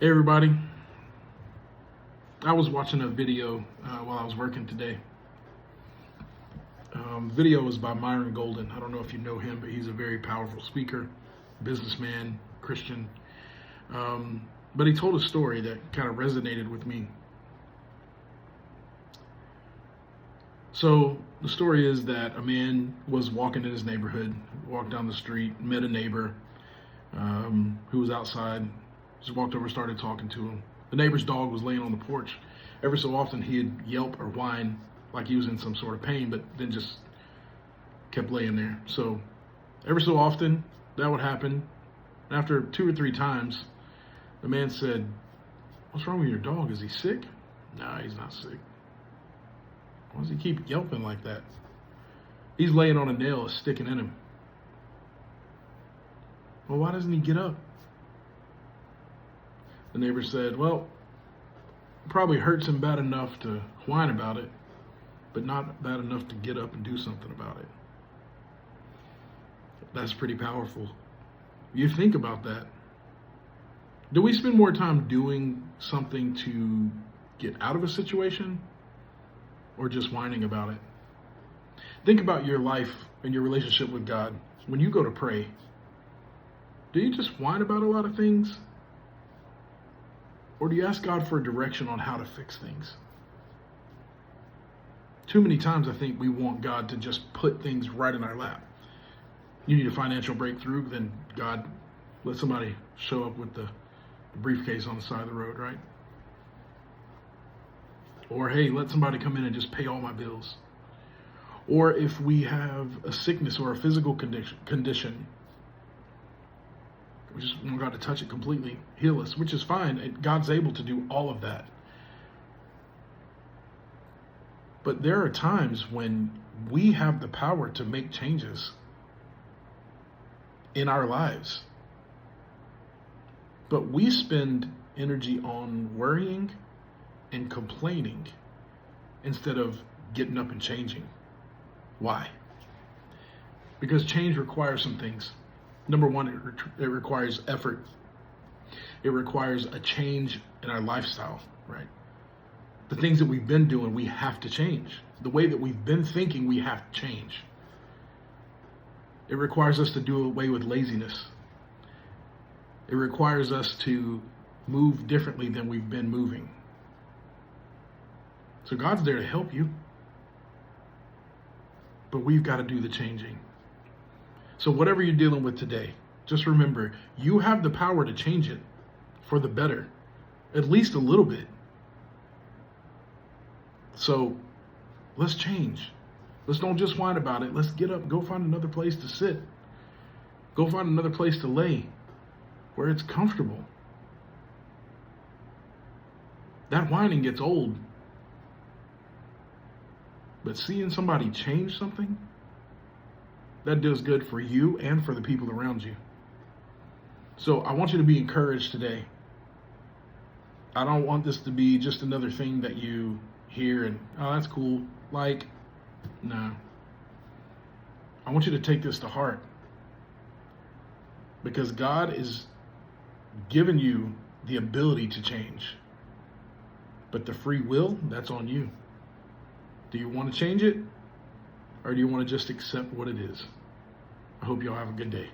Hey everybody, I was watching a video while I was working today. Video is by Myron Golden. I don't know if you know him, but he's a very powerful speaker, businessman, Christian. But he told a story that kind of resonated with me. So the story is that a man was walking in his neighborhood, walked down the street, met a neighbor who was outside. Just walked over, started talking to him. The neighbor's dog was laying on the porch. Every so often he'd yelp or whine like he was in some sort of pain, but then just kept laying there. So every so often that would happen. After 2 or 3 times, the man said, "What's wrong with your dog? Is he sick?" "Nah, he's not sick." "Why does he keep yelping like that?" "He's laying on a nail, it's sticking in him." "Well, why doesn't he get up?" The neighbor said, "Well, it probably hurts him bad enough to whine about it, but not bad enough to get up and do something about it." That's pretty powerful. You think about that. Do we spend more time doing something to get out of a situation or just whining about it? Think about your life and your relationship with God. When you go to pray, do you just whine about a lot of things? Or do you ask God for a direction on how to fix things? Too many times I think we want God to just put things right in our lap. You need a financial breakthrough, then God, let somebody show up with the briefcase on the side of the road, right? Or, hey, let somebody come in and just pay all my bills. Or if we have a sickness or a physical condition, we just want God to touch it completely, heal us, which is fine. God's able to do all of that. But there are times when we have the power to make changes in our lives. But we spend energy on worrying and complaining instead of getting up and changing. Why? Because change requires some things. Number one, it requires effort. It requires a change in our lifestyle, right? The things that we've been doing, we have to change. The way that we've been thinking, we have to change. It requires us to do away with laziness. It requires us to move differently than we've been moving. So God's there to help you. But we've got to do the changing. So whatever you're dealing with today, just remember, you have the power to change it for the better, at least a little bit. So let's change. Let's don't just whine about it. Let's get up, go find another place to sit. Go find another place to lay where it's comfortable. That whining gets old. But seeing somebody change something, that does good for you and for the people around you. So I want you to be encouraged today. I don't want this to be just another thing that you hear and, oh, that's cool. Like, no. I want you to take this to heart. Because God is giving you the ability to change. But the free will, that's on you. Do you want to change it? Or do you want to just accept what it is? I hope y'all have a good day.